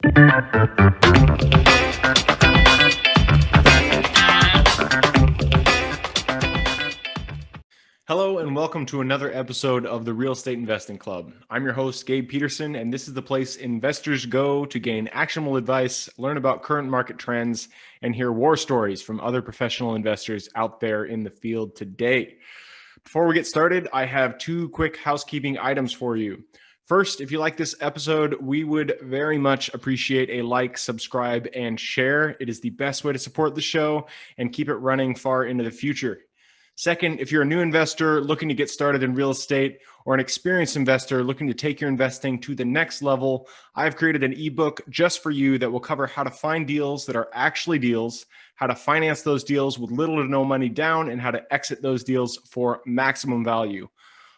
Hello and welcome to another episode of the Real Estate Investing Club. I'm your host, Gabe Peterson, and this is the place investors go to gain actionable advice, learn about current market trends, and hear war stories from other professional investors out there in the field today. Before we get started, I have two quick housekeeping items for you. First, if you like this episode, we would very much appreciate a like, subscribe, and share. It is the best way to support the show and keep it running far into the future. Second, if you're a new investor looking to get started in real estate or an experienced investor looking to take your investing to the next level, I've created an ebook just for you that will cover how to find deals that are actually deals, how to finance those deals with little to no money down, and how to exit those deals for maximum value.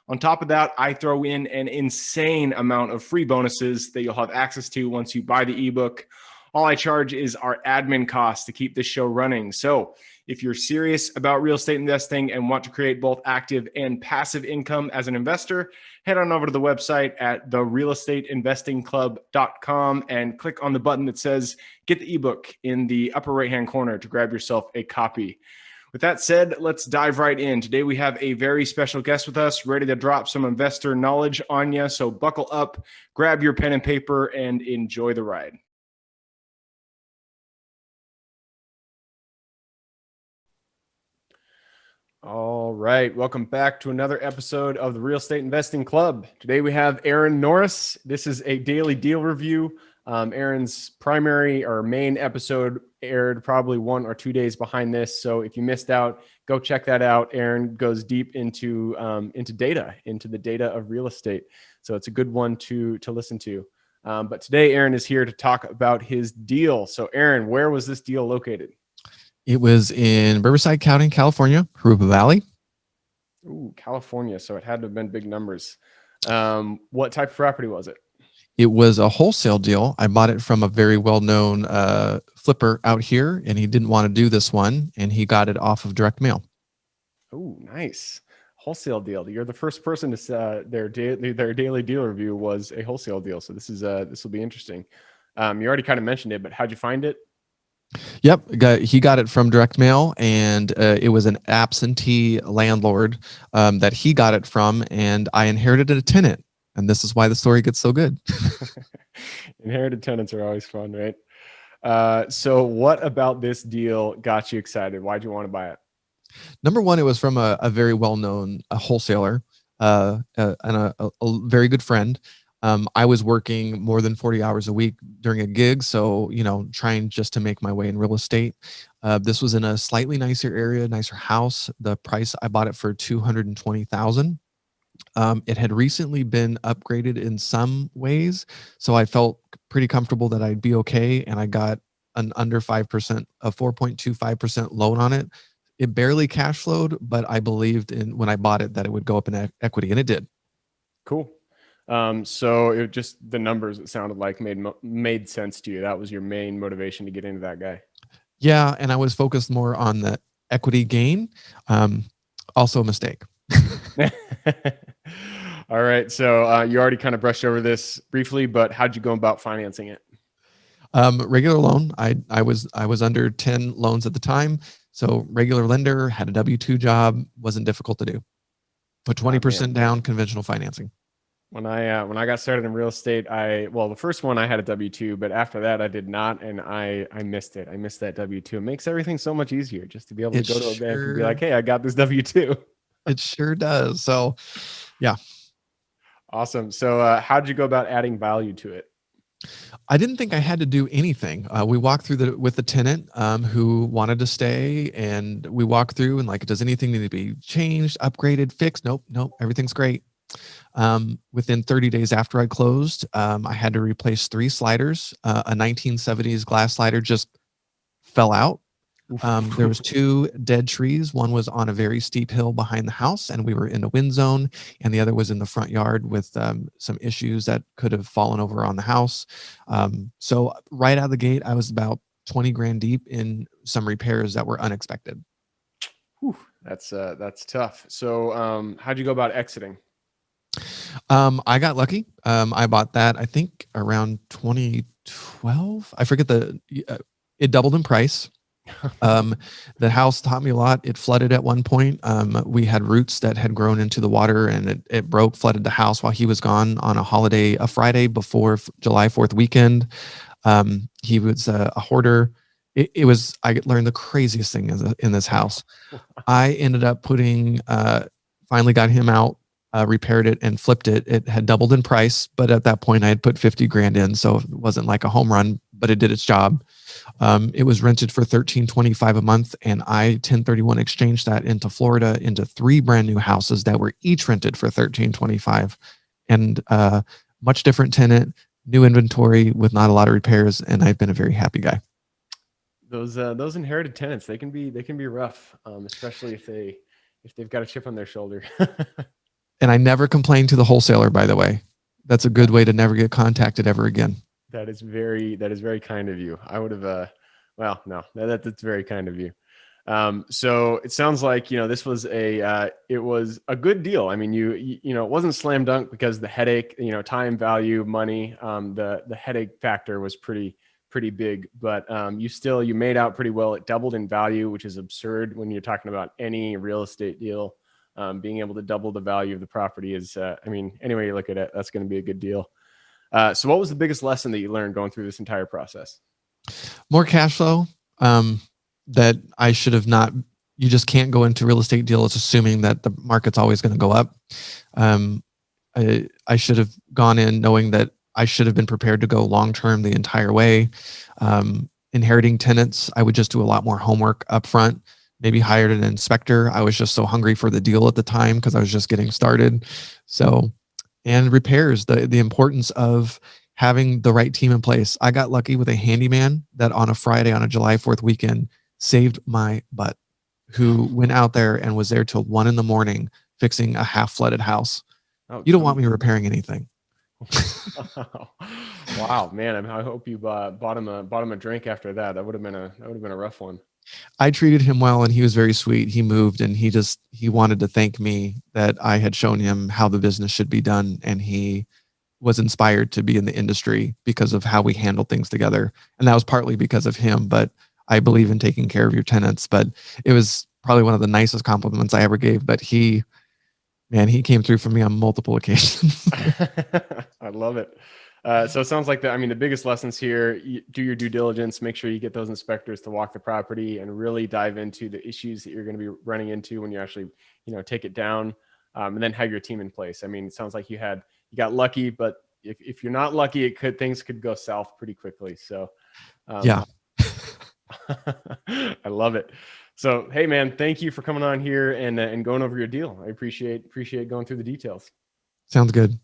On top of that, I throw in an insane amount of free bonuses that you'll have access to once you buy the ebook. All I charge is our admin costs to keep this show running. So if you're serious about real estate investing and want to create both active and passive income as an investor, head on over to the website at therealestateinvestingclub.com and click on the button that says get the ebook in the upper right-hand corner to grab yourself a copy. With that said, let's dive right in. Today we have a very special guest with us, ready to drop some investor knowledge on you. So buckle up, grab your pen and paper, and enjoy the ride. All right. Welcome back to another episode of the Real Estate Investing Club. Today we have Aaron Norris. This is a daily deal review. Aaron's primary or main episode aired probably 1 or 2 days behind this. So if you missed out, go check that out. Aaron goes deep into the data of real estate. So it's a good one to listen to. But today Aaron is here to talk about his deal. So Aaron, where was this deal located? It was in Riverside County, California, Harupa Valley. Ooh, California. So it had to have been big numbers. What type of property was it? It was a wholesale deal. I bought it from a very well-known flipper out here, and he didn't want to do this one, and he got it off of direct mail. Oh, nice. Wholesale deal. You're the first person to say their daily deal review was a wholesale deal. So this will be interesting. You already kind of mentioned it, but how'd you find it? Yep, he got it from direct mail, and it was an absentee landlord that he got it from, and I inherited a tenant, and this is why the story gets so good. Inherited tenants are always fun, right? So what about this deal got you excited? Why'd you want to buy it? Number one, it was from a very well-known wholesaler and a very good friend. I was working more than 40 hours a week during a gig. So, trying just to make my way in real estate. This was in a slightly nicer area, nicer house. The price, I bought it for $220,000. It had recently been upgraded in some ways. So I felt pretty comfortable that I'd be okay. And I got an under 5%, a 4.25% loan on it. It barely cash flowed, but I believed in when I bought it that it would go up in equity, and it did. Cool. So it just the numbers, it sounded like made sense to you. That was your main motivation to get into that guy. Yeah, and I was focused more on the equity gain. Also a mistake. All right. So you already kind of brushed over this briefly, but how'd you go about financing it? Regular loan. I was under 10 loans at the time. So regular lender, had a W-2 job, wasn't difficult to do. Put 20% down, conventional financing. When I got started in real estate, the first one I had a W-2, but after that I did not, and I missed it. I missed that W-2. It makes everything so much easier just to be able to go to a bank and be like, hey, I got this W-2. It sure does. So, yeah. Awesome. So how'd you go about adding value to it? I didn't think I had to do anything. We walked through with the tenant who wanted to stay, and we walked through and does anything need to be changed, upgraded, fixed? Nope. Everything's great. Within 30 days after I closed, I had to replace 3 sliders. A 1970s glass slider just fell out. There was 2 dead trees. One was on a very steep hill behind the house, and we were in a wind zone, and the other was in the front yard with some issues that could have fallen over on the house. So right out of the gate, I was about 20 grand deep in some repairs that were unexpected. Whew, that's tough. So how'd you go about exiting? I got lucky. I bought that, I think, around 2012 12. I forget it doubled in price. The house taught me a lot. It flooded at one point. We had roots that had grown into the water, and it broke, flooded the house while he was gone on a Friday before July 4th weekend. He was a hoarder. I learned the craziest thing in this house. I ended up finally got him out, repaired it and flipped it. It had doubled in price, but at that point I had put 50 grand in. So it wasn't like a home run, but it did its job. It was rented for $13.25 a month, and I 1031 exchanged that into Florida into 3 brand new houses that were each rented for $13.25, and much different tenant, new inventory with not a lot of repairs, and I've been a very happy guy. Those inherited tenants, they can be rough, especially if they've got a chip on their shoulder. And I never complained to the wholesaler, by the way. That's a good way to never get contacted ever again. That is very kind of you. I would have, well, no, that's very kind of you. So it sounds like, this was it was a good deal. I mean, it wasn't slam dunk because the headache, time, value, money, the headache factor was pretty big, but you made out pretty well. It doubled in value, which is absurd when you're talking about any real estate deal. Being able to double the value of the property is, anyway you look at it, that's going to be a good deal. So what was the biggest lesson that you learned going through this entire process? More cash flow, that I should have not. You just can't go into real estate deals assuming that the market's always going to go up. I should have gone in knowing that I should have been prepared to go long-term the entire way. Inheriting tenants, I would just do a lot more homework up front, maybe hired an inspector. I was just so hungry for the deal at the time because I was just getting started. So, and repairs, the importance of having the right team in place. I got lucky with a handyman that on a Friday on a July 4th weekend saved my butt, who went out there and was there till 1 a.m. fixing a half flooded house. Oh, you don't want me repairing anything. Wow, man! I hope you bought him a drink after that. That would have been a rough one. I treated him well, and he was very sweet. He moved, and he wanted to thank me that I had shown him how the business should be done, and he was inspired to be in the industry because of how we handled things together. And that was partly because of him, but I believe in taking care of your tenants. But it was probably one of the nicest compliments I ever gave. But he came through for me on multiple occasions. I love it. So it sounds like the biggest lessons here, do your due diligence, make sure you get those inspectors to walk the property and really dive into the issues that you're going to be running into when you actually, take it down, and then have your team in place. I mean, it sounds like you got lucky, but if you're not lucky, things could go south pretty quickly. So, yeah, I love it. So, hey man, thank you for coming on here and going over your deal. I appreciate going through the details. Sounds good.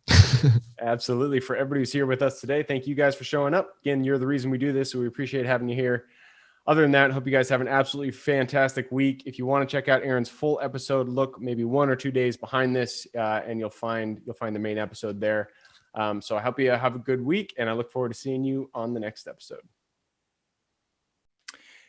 Absolutely. For everybody who's here with us today, thank you guys for showing up. Again, you're the reason we do this, so we appreciate having you here. Other than that, I hope you guys have an absolutely fantastic week. If you want to check out Aaron's full episode, look maybe 1 or 2 days behind this, and you'll find the main episode there. So I hope you have a good week, and I look forward to seeing you on the next episode.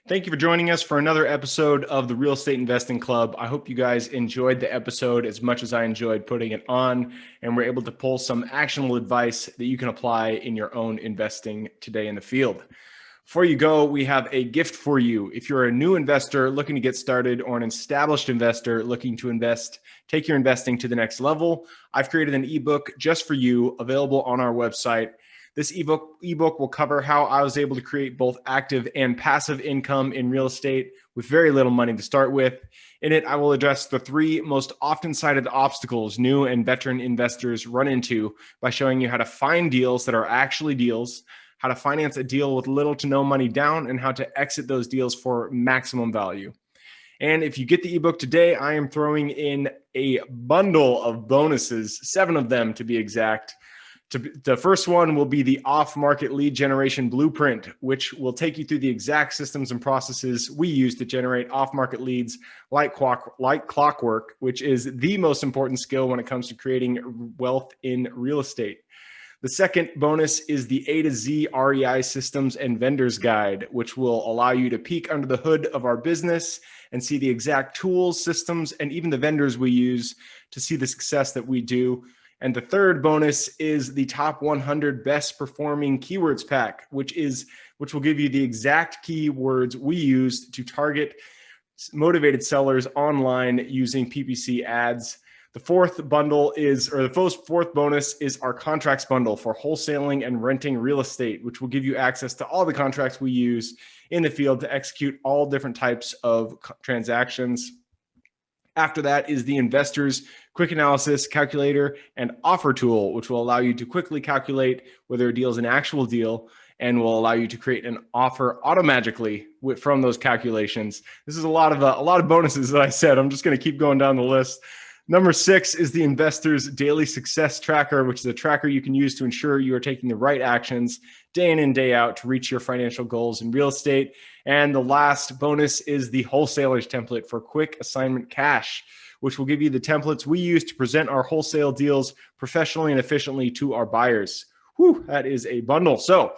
Thank you for joining us for another episode of the Real Estate Investing Club. I hope you guys enjoyed the episode as much as I enjoyed putting it on, and we're able to pull some actionable advice that you can apply in your own investing today in the field. Before you go, we have a gift for you. If you're a new investor looking to get started or an established investor looking to take your investing to the next level, I've created an ebook just for you, available on our website. This ebook will cover how I was able to create both active and passive income in real estate with very little money to start with. In it, I will address the 3 most often cited obstacles new and veteran investors run into by showing you how to find deals that are actually deals, how to finance a deal with little to no money down, and how to exit those deals for maximum value. And if you get the ebook today, I am throwing in a bundle of bonuses, 7 of them to be exact. The first one will be the off-market lead generation blueprint, which will take you through the exact systems and processes we use to generate off-market leads like clockwork, which is the most important skill when it comes to creating wealth in real estate. The second bonus is the A to Z REI systems and vendors guide, which will allow you to peek under the hood of our business and see the exact tools, systems, and even the vendors we use to see the success that we do. And the third bonus is the top 100 best performing keywords pack, which will give you the exact keywords we use to target motivated sellers online using PPC ads. The fourth bonus is our contracts bundle for wholesaling and renting real estate, which will give you access to all the contracts we use in the field to execute all different types of transactions. After that is the Investors Quick Analysis Calculator and Offer Tool, which will allow you to quickly calculate whether a deal is an actual deal and will allow you to create an offer automagically from those calculations. This is a lot of bonuses that I said. I'm just going to keep going down the list. Number 6 is the Investors Daily Success Tracker, which is a tracker you can use to ensure you are taking the right actions day in and day out to reach your financial goals in real estate. And the last bonus is the Wholesalers Template for Quick Assignment Cash, which will give you the templates we use to present our wholesale deals professionally and efficiently to our buyers. Whew, that is a bundle. So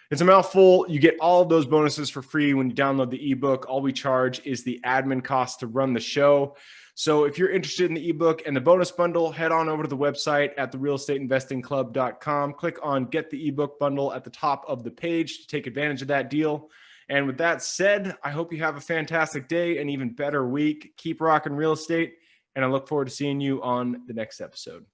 it's a mouthful. You get all of those bonuses for free when you download the ebook. All we charge is the admin cost to run the show. So if you're interested in the ebook and the bonus bundle, head on over to the website at therealestateinvestingclub.com. Click on Get the ebook bundle at the top of the page to take advantage of that deal. And with that said, I hope you have a fantastic day, an even better week. Keep rocking real estate, and I look forward to seeing you on the next episode.